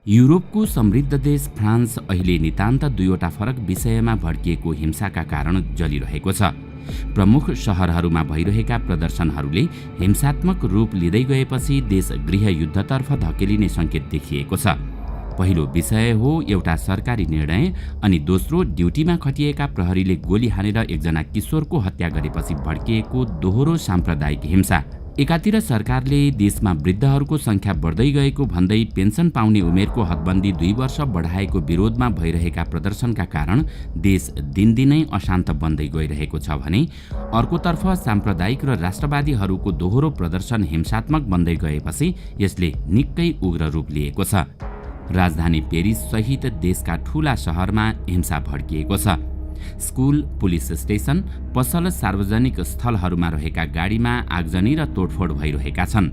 युरोपको समृद्ध देश फ्रान्स अहिले नितान्त दुईवटा फरक विषयमा भड्किएको हिंसाका कारण जलिरहेको छ। प्रमुख शहरहरूमा भइरहेका प्रदर्शनहरूले हिंसात्मक रूप लिँदै गएपछि देश गृहयुद्धतर्फ धकेलिने सङ्केत देखिएको छ। पहिलो विषय हो एउटा सरकारी निर्णय अनि दोस्रो ड्युटीमा खटिएका प्रहरीले गोली हानेर एकजना किशोरको हत्या गरेपछि भड्किएको दोहोरो साम्प्रदायिक हिंसा। एकातिर सरकारले देशमा वृद्धहरूको संख्या बढ्दै गएको भन्दै पेन्सन पाउने उमेरको हदबन्दी 2 वर्ष बढाएको विरोधमा भइरहेका प्रदर्शनका कारण देश दिनदिनै अशान्त बन्दै गइरहेको छ भने अर्कोतर्फ साम्प्रदायिक र राष्ट्रवादीहरूको दोहोरो प्रदर्शन हिंसात्मक बन्दै गएपछि यसले निकै उग्र रूप लिएको छ। राजधानी पेरिस सहित देशका ठूला शहरमा हिंसा भड्किएको छ। स्कुल, पुलिस स्टेशन, पसल, सार्वजनिक स्थलहरूमा रहेका गाडीमा आगजनी र तोडफोड भइरहेका छन्।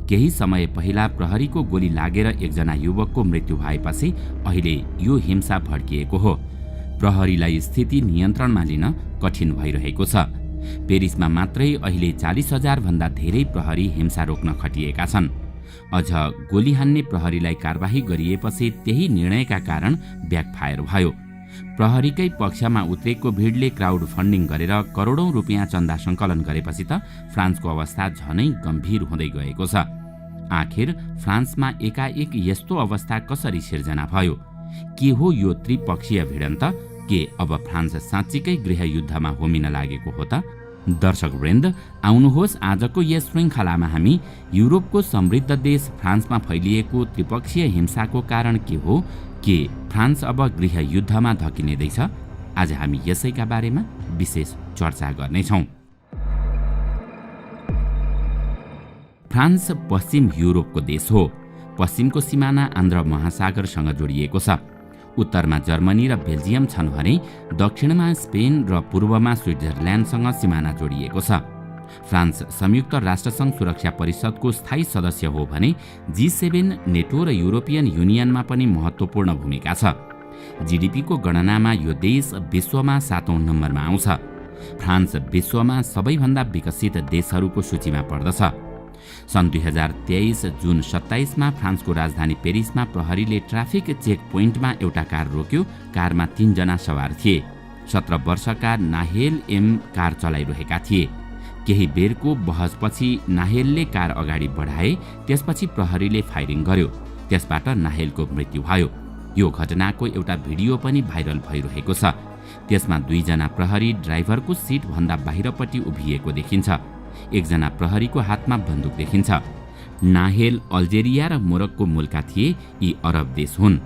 केही समय पहिला प्रहरीको गोली लागेर एकजना युवकको मृत्यु भएपछि अहिले यो हिंसा भड्किएको हो। प्रहरीलाई स्थिति नियन्त्रणमा लिन कठिन भइरहेको छ। पेरिसमा मात्रै अहिले 40,000 भन्दा धेरै प्रहरी हिंसा रोक्न खटिएका छन्। अझ गोली हान्ने प्रहरीलाई कारबाही गरिएपछि त्यही निर्णयका कारण ब्याकफायर भयो। प्रहरीकै पक्षमा उत्रेको भिडले क्राउड फन्डिङ गरेर करोडौं रुपियाँ चन्दा सङ्कलन गरेपछि त फ्रान्सको अवस्था झनै गम्भीर हुँदै गएको छ। आखिर फ्रान्समा एकाएक यस्तो अवस्था कसरी सिर्जना भयो? के हो यो त्रिपक्षीय भिडन्त? के अब फ्रान्स साँच्चीकै गृहयुद्धमा होमिन लागेको हो त? दर्शकवृन्द, आउनुहोस् आजको यस श्रृङ्खलामा हामी युरोपको समृद्ध देश फ्रान्समा फैलिएको त्रिपक्षीय हिंसाको कारण के हो, के फ्रान्स अब गृहयुद्धमा धकिँदैछ? आज हामी यसैका बारेमा विशेष चर्चा गर्नेछौँ। फ्रान्स पश्चिम युरोपको देश हो। पश्चिमको सिमाना आन्द्र महासागरसँग जोडिएको छ। उत्तरमा जर्मनी र बेल्जियम छन् भने दक्षिणमा स्पेन र पूर्वमा स्विट्जरल्यान्डसँग सिमाना जोडिएको छ। फ्रान्स संयुक्त राष्ट्रसङ्घ सुरक्षा परिषदको स्थायी सदस्य हो भने G7, नेटो र युरोपियन युनियनमा पनि महत्त्वपूर्ण भूमिका छ। जीडीपीको गणनामा यो देश विश्वमा 7औं नम्बरमा आउँछ। फ्रान्स विश्वमा सबैभन्दा विकसित देशहरूको सूचीमा पर्दछ। सन् 2023 जुन 27 मा फ्रान्सको राजधानी पेरिसमा प्रहरीले ट्राफिक चेक पोइन्टमा एउटा कार रोक्यो। कारमा 3 जना सवार थिए। 17 वर्षका नाहेल एम कार चलाइरहेका थिए। केही बेरको बहसपछि नाहेलले कार अगाडि बढाए। त्यसपछि प्रहरीले फायरिङ गर्यो। त्यसबाट नाहेलको मृत्यु भयो। यो घटनाको एउटा भिडियो पनि भाइरल भइरहेको छ। त्यसमा 2 जना प्रहरी ड्राइभरको सिट भन्दा बाहिरपट्टि उभिएको देखिन्छ। एकजना प्रहरीको हातमा बन्दुक देखिन्छ। नाहेल अल्जेरिया र मोरक्को मूलका थिए। यी अरब देश हुन्।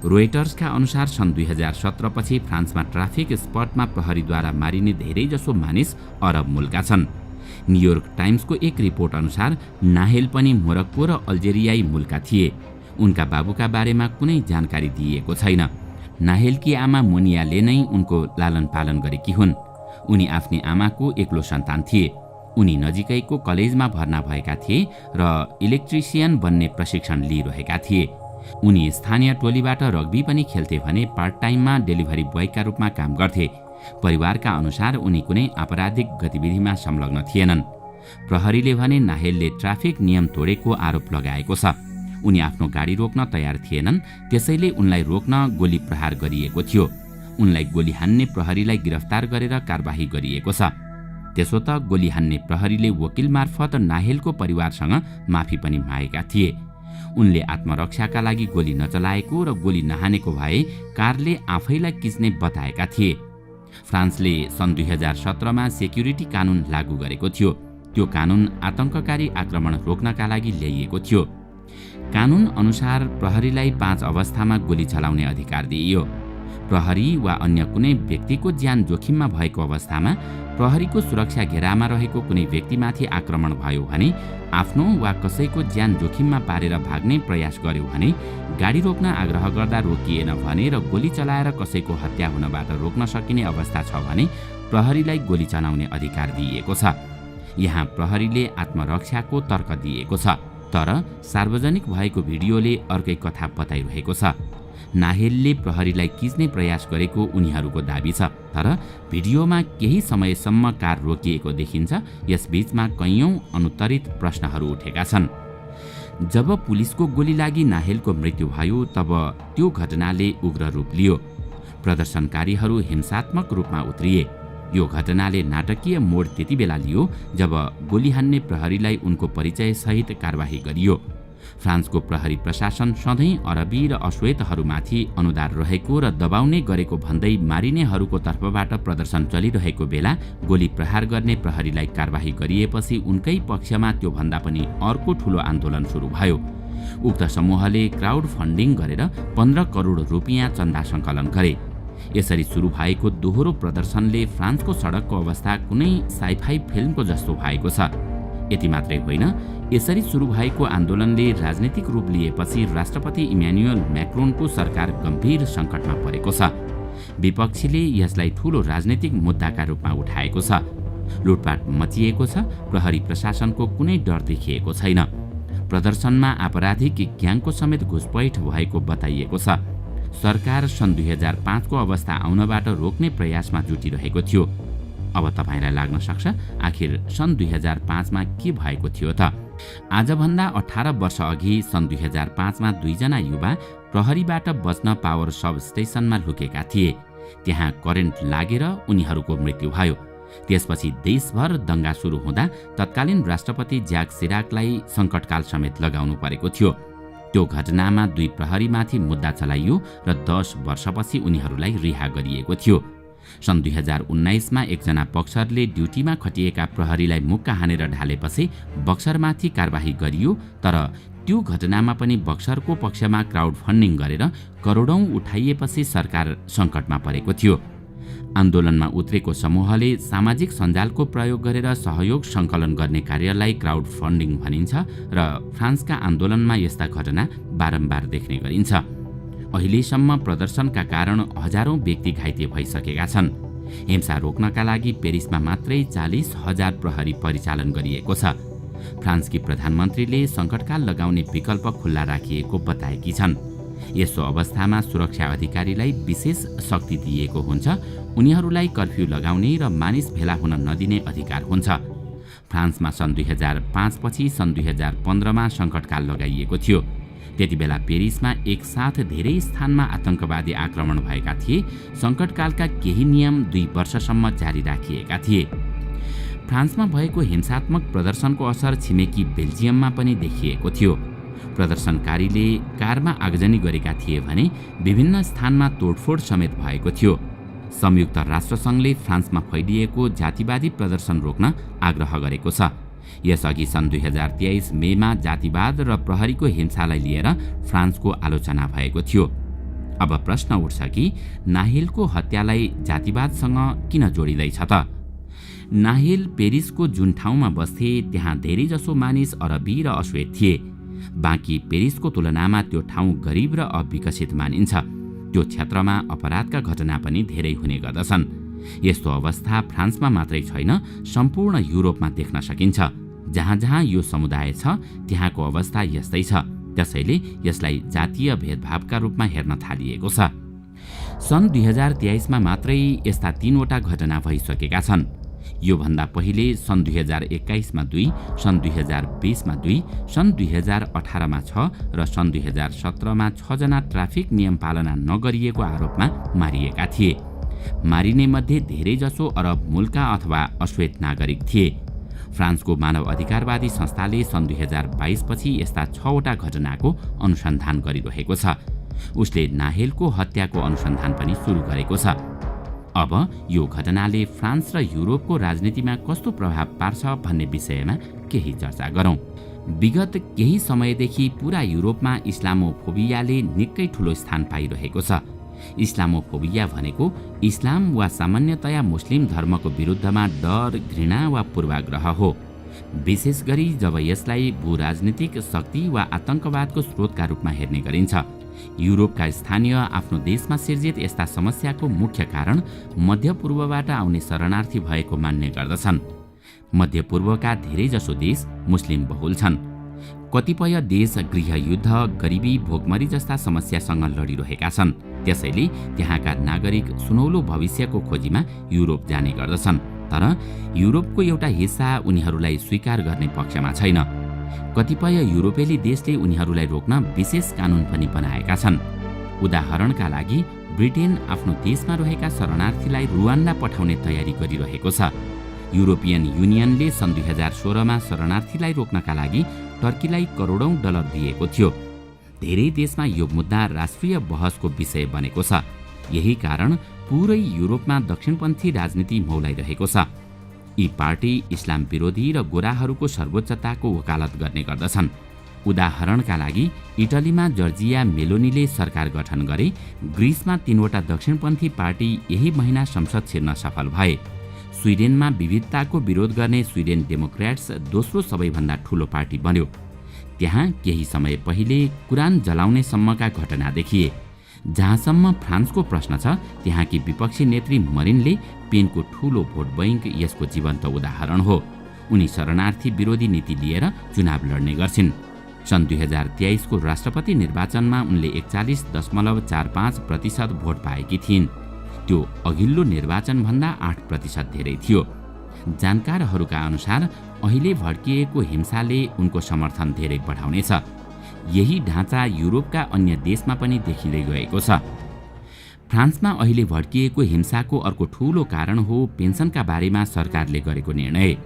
रोयटर्सका अनुसार सन् 2017 पछि फ्रान्समा ट्राफिक स्पटमा प्रहरीद्वारा मारिने धेरैजसो मानिस अरब मूलका छन्। न्युयोर्क टाइम्सको एक रिपोर्ट अनुसार नाहेल पनि मोरक्को र अल्जेरियाई मूलका थिए। उनका बाबुका बारेमा कुनै जानकारी दिइएको छैन। नाहेलकी आमा मोनियाले नै उनको लालन पालन गरेकी हुन्। उनी आफ्नी आमाको एक्लो सन्तान थिए। उनी नजिकैको कलेजमा भर्ना भएका थिए र इलेक्ट्रिसियन बन्ने प्रशिक्षण लिइरहेका थिए। उनी स्थानीय टोलीबाट रग्बी पनि खेल्थे भने पार्ट टाइममा डेलिभरी बोयका रूपमा काम गर्थे। परिवारका अनुसार उनी कुनै आपराधिक गतिविधिमा संलग्न थिएनन्। प्रहरीले भने नाहेलले ट्राफिक नियम तोडेको आरोप लगाएको छ। उनी आफ्नो गाडी रोक्न तयार थिएनन्, त्यसैले उनलाई रोक्न गोली प्रहार गरिएको थियो। उनलाई गोली हान्ने प्रहरीलाई गिरफ्तार गरेर कारबाही गरिएको छ। त्यसो त गोली हान्ने प्रहरीले वकिल मार्फत नाहेलको परिवारसँग माफी पनि मागेका थिए। उनले आत्मरक्षाका लागि गोली नचलाएको र गोली नहानेको भए कारले आफैलाई किच्ने बताएका थिए। फ्रान्सले सन् 2017 मा सेक्युरिटी कानुन लागू गरेको थियो। त्यो कानुन आतंककारी आक्रमण रोक्नका लागि ल्याइएको थियो। कानुन अनुसार प्रहरीलाई 5 अवस्थामा गोली चलाउने अधिकार दिइयो। प्रहरी वा अन्य कुनै व्यक्तिको ज्यान जोखिममा भएको अवस्थामा, प्रहरीको सुरक्षा घेरामा रहेको कुनै व्यक्तिमाथि आक्रमण भयो भने, आफ्नो वा कसैको ज्यान जोखिममा पारेर भाग्ने प्रयास गर्यो भने, गाडी रोक्न आग्रह गर्दा रोकिएन भने र गोली चलाएर कसैको हत्या हुनबाट रोक्न सकिने अवस्था छ भने प्रहरीलाई गोली चलाउने अधिकार दिइएको छ। यहाँ प्रहरीले आत्मरक्षाको तर्क दिएको छ। तर सार्वजनिक भएको भिडियोले अर्कै कथा बताइरहेको छ। नाहेलले प्रहरीलाई किच्ने प्रयास गरेको उनीहरूको दाबी छ। तर भिडियोमा केही समयसम्म कार रोकिएको देखिन्छ। यसबीचमा कैयौं अनुत्तरित प्रश्नहरू उठेका छन्। जब पुलिसको गोली लागि नाहेलको मृत्यु भयो तब त्यो घटनाले उग्र रूप लियो। प्रदर्शनकारीहरू हिंसात्मक रूपमा उत्रिए। यो घटनाले नाटकीय मोड त्यति बेला लियो जब गोली हान्ने प्रहरीलाई उनको परिचय सहित कारबाही गरियो। फ्रान्सको प्रहरी प्रशासन सधैँ अरबी र अश्वेतहरूमाथि अनुदार रहेको र दबाउने गरेको भन्दै मारिनेहरूको तर्फबाट प्रदर्शन चलिरहेको बेला गोली प्रहार गर्ने प्रहरीलाई कारबाही गरिएपछि उनकै पक्षमा त्यो भन्दा पनि अर्को ठूलो आन्दोलन सुरु भयो। उक्त समूहले क्राउड फन्डिङ गरेर 15 करोड रुपियाँ चन्दा सङ्कलन गरे। यसरी सुरु भएको दोहोरो प्रदर्शनले फ्रान्सको सडकको अवस्था कुनै साइफाई फिल्मको जस्तो भएको छ। यति मात्रै होइन, यसरी सुरु भएको आन्दोलनले राजनीतिक रूप लिएपछि राष्ट्रपति इम्यानुएल मैक्रोनको सरकार गम्भीर सङ्कटमा परेको छ। विपक्षीले यसलाई ठूलो राजनीतिक मुद्दाका रूपमा उठाएको छ। लुटपाट मचिएको छ। प्रहरी प्रशासनको कुनै डर देखिएको छैन। प्रदर्शनमा आपराधिक ग्याङको समेत घुसपैठ भएको बताइएको छ। सरकार सन् 2005 को अवस्था आउनबाट रोक्ने प्रयासमा जुटिरहेको थियो। अब तपाईलाई लाग्न सक्छ आखिर सन् 2005 मा के भएको थियो त? आजभन्दा 18 वर्ष अघि सन् 2005 मा 2 जना युवा प्रहरीबाट बच्न पावर सब स्टेशनमा लुकेका थिए। त्यहाँ करेन्ट लागेर उनीहरूको मृत्यु भयो। त्यसपछि देशभर दंगा सुरु हुँदा तत्कालीन राष्ट्रपति ज्याक सिराकलाई सङ्कटकाल समेत लगाउनु परेको थियो। त्यो घटनामा 2 प्रहरीमाथि मुद्दा चलाइयो र 10 वर्षपछि उनीहरूलाई रिहा गरिएको थियो। सन् 2019 मा एकजना बक्सरले ड्युटीमा खटिएका प्रहरीलाई मुक्का हानेर ढालेपछि बक्सरमाथि कारबाही गरियो। तर त्यो घटनामा पनि बक्सरको पक्षमा क्राउड फन्डिङ गरेर करोडौं उठाइएपछि सरकार सङ्कटमा परेको थियो। आन्दोलनमा उत्रेको समूहले सामाजिक सञ्जालको प्रयोग गरेर सहयोग सङ्कलन गर्ने कार्यलाई क्राउड फन्डिङ भनिन्छ र फ्रान्सका आन्दोलनमा यस्ता घटना बारम्बार देख्ने गरिन्छ। अहिलेसम्म प्रदर्शनका कारण हजारौं व्यक्ति घाइते भइसकेका छन्। हिंसा रोक्नका लागि पेरिसमा मात्रै 40,000 प्रहरी परिचालन गरिएको छ। फ्रान्सकी प्रधानमन्त्रीले सङ्कटकाल लगाउने विकल्प खुल्ला राखिएको बताएकी छन्। यस्तो अवस्थामा सुरक्षा अधिकारीलाई विशेष शक्ति दिएको हुन्छ। उनीहरूलाई कर्फ्यू लगाउने र मानिस भेला हुन नदिने अधिकार हुन्छ। फ्रान्समा सन् 2005 पछि सन् 2015 मा सङ्कटकाल लगाइएको थियो। त्यति बेला पेरिसमा एकसाथ धेरै स्थानमा आतंकवादी आक्रमण भएका थिए। सङ्कटकालका केही नियम 2 वर्षसम्म जारी राखिएका थिए। फ्रान्समा भएको हिंसात्मक प्रदर्शनको असर छिमेकी बेल्जियममा पनि देखिएको थियो। प्रदर्शनकारीले कारमा आगजनी गरेका थिए भने विभिन्न स्थानमा तोडफोड समेत भएको थियो। संयुक्त राष्ट्रसङ्घले फ्रान्समा फैलिएको जातिवादी प्रदर्शन रोक्न आग्रह गरेको छ। यसअघि सन् 2023 मेमा जातिवाद र प्रहरीको हिंसालाई लिएर फ्रान्सको आलोचना भएको थियो। अब प्रश्न उठ्छ कि नाहेलको हत्यालाई जातिवादसँग किन जोडिँदैछ त? नाहेल पेरिसको जुन ठाउँमा बस्थे त्यहाँ धेरैजसो मानिस अरबी र अश्वेत थिए। बाँकी पेरिसको तुलनामा त्यो ठाउँ गरिब र अविकसित मानिन्छ। त्यो क्षेत्रमा अपराधका घटना पनि धेरै हुने गर्दछन्। यस्तो अवस्था फ्रान्समा मात्रै छैन, सम्पूर्ण युरोपमा देख्न सकिन्छ। जहाँ जहाँ यो समुदाय छ त्यहाँको अवस्था यस्तै छ। त्यसैले यसलाई जातीय भेदभावका रूपमा हेर्न थालिएको छ। सन् 2023 मा मात्रै यस्ता 3 वटा घटना भइसकेका छन्। यो भन्दा पहिले सन् 2021 मा 2, सन् 2020 मा 2, सन् 2018 मा 6 र सन् 2017 मा 6 जना ट्राफिक नियम पालना नगरिएको आरोपमा मारिएका थिए। मारिने मध्ये धेरैजसो अरब मूलका अथवा अश्वेत नागरिक थिए। फ्रान्सको मानव अधिकारवादी संस्थाले सन् 2022 पछि यस्ता 6 वटा घटनाको अनुसन्धान गरिरहेको छ। उसले नाहेलको हत्याको अनुसन्धान पनि सुरु गरेको छ। अब यो घटनाले फ्रान्स र युरोपको राजनीतिमा कस्तो प्रभाव पार्छ भन्ने विषयमा केही चर्चा गरौँ। विगत केही समयदेखि पूरा युरोपमा इस्लामोफोबियाले निकै ठूलो स्थान पाइरहेको छ। इस्लामोफोबिया भनेको इस्लाम वा सामान्यतया मुस्लिम धर्मको विरुद्धमा डर, घृणा वा पूर्वाग्रह हो। विशेष गरी जब यसलाई भूराजनीतिक शक्ति वा आतंकवादको स्रोतका रूपमा हेर्ने गरिन्छ। युरोपका स्थानीय आफ्नो देशमा सिर्जित यस्ता समस्याको मुख्य कारण मध्यपूर्वबाट आउने शरणार्थी भएको मान्ने गर्दछन्। मध्यपूर्वका धेरैजसो देश मुस्लिम बहुल छन्। कतिपय देश गृहयुद्ध, गरिबी, भोकमरी जस्ता समस्यासँग लडिरहेका छन्। त्यसैले त्यहाँका नागरिक सुनौलो भविष्यको खोजीमा युरोप जाने गर्दछन्। तर युरोपको एउटा हिस्सा उनीहरूलाई स्वीकार गर्ने पक्षमा छैन। कतिपय युरोपेली देशले उनीहरूलाई रोक्न विशेष कानुन पनि बनाएका छन्। उदाहरणका लागि ब्रिटेन आफ्नो देशमा रहेका शरणार्थीलाई रुवान्डा पठाउने तयारी गरिरहेको छ। युरोपियन युनियनले सन् 2016मा शरणार्थीलाई रोक्नका लागि टर्कीलाई करोडौं डलर दिएको थियो। धेरै देशमा यो मुद्दा राष्ट्रिय बहसको विषय बनेको छ। यही कारण पुरै युरोपमा दक्षिणपन्थी राजनीति मौलाइरहेको छ। यी पार्टी इस्लाम विरोधी र गोराहरूको सर्वोच्चताको वकालत गर्ने गर्दछन्। उदाहरणका लागि इटलीमा जर्जिया मेलोनीले सरकार गठन गरे। ग्रिसमा 3वटा दक्षिणपन्थी पार्टी यही महिना संसद छिर्न सफल भए। स्विडेनमा विविधताको विरोध गर्ने स्विडेन डेमोक्र्याट्स दोस्रो सबैभन्दा ठूलो पार्टी बन्यो। त्यहाँ केही समय पहिले कुरान जलाउने सम्मका घटना देखिए। जहाँसम्म फ्रान्सको प्रश्न छ, त्यहाँकी विपक्षी नेत्री मरिनले पेनको ठूलो भोट बैंक यसको जीवन्त उदाहरण हो। उनी शरणार्थी विरोधी नीति लिएर चुनाव लड्ने गर्छिन्। सन् 2023 को राष्ट्रपति निर्वाचनमा उनले 41.45% भोट पाएकी थिइन्। त्यो अघिल्लो निर्वाचनभन्दा 8% धेरै थियो। जानकारहरूका अनुसार अहिले भड्किएको हिंसाले उनको समर्थन धेरै बढाउनेछ। यही ढाँचा युरोपका अन्य देशमा पनि देखिँदै गएको छ। फ्रान्समा अहिले भड्किएको हिंसाको अर्को ठूलो कारण हो पेन्सनका बारेमा सरकारले गरेको निर्णय।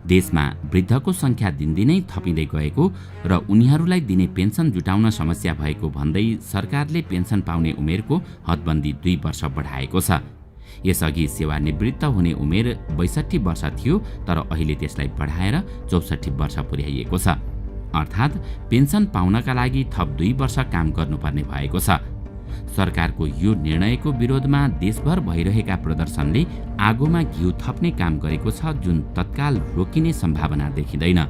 देशमा वृद्धको संख्या दिनदिनै थपिँदै गएको र उनीहरूलाई दिने पेन्सन जुटाउन समस्या भएको भन्दै सरकारले पेन्सन पाउने उमेरको हदबन्दी 2 वर्ष बढाएको छ। यसअघि सेवानिवृत्त हुने उमेर 62 वर्ष थियो, तर अहिले त्यसलाई बढाएर 64 वर्ष पुर्याइएको छ। अर्थात् पेन्सन पाउनका लागि थप 2 वर्ष काम गर्नुपर्ने भएको छ। सरकारको यो निर्णयको विरोधमा देशभर भइरहेका प्रदर्शनले आगोमा घिउ थप्ने काम गरेको छ, जुन तत्काल रोकिने सम्भावना देखिँदैन।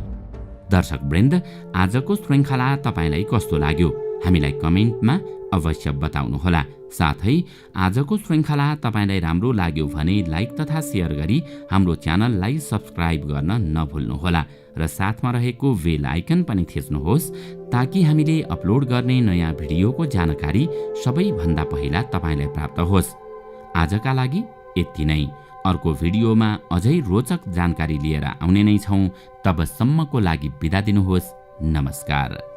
दर्शकवृन्द, आजको श्रृङ्खला तपाईलाई कस्तो लाग्यो? हामीलाई कमेन्टमा अवश्य बताउनुहोला। साथै आजको श्रृङ्खला तपाईलाई राम्रो लाग्यो भने लाइक तथा सेयर गरी हाम्रो च्यानललाई सब्स्क्राइब गर्न नभुल्नुहोला र साथमा रहेको बेल आइकन पनि थिच्नुहोस्, ताकि हामीले अपलोड गर्ने नयाँ भिडियोको जानकारी सबैभन्दा पहिला तपाईलाई प्राप्त होस्। आजका लागि यति नै। अर्को भिडियोमा अझै रोचक जानकारी लिएर आउने नै छौँ। तबसम्मको लागि बिदा दिनुहोस्। नमस्कार।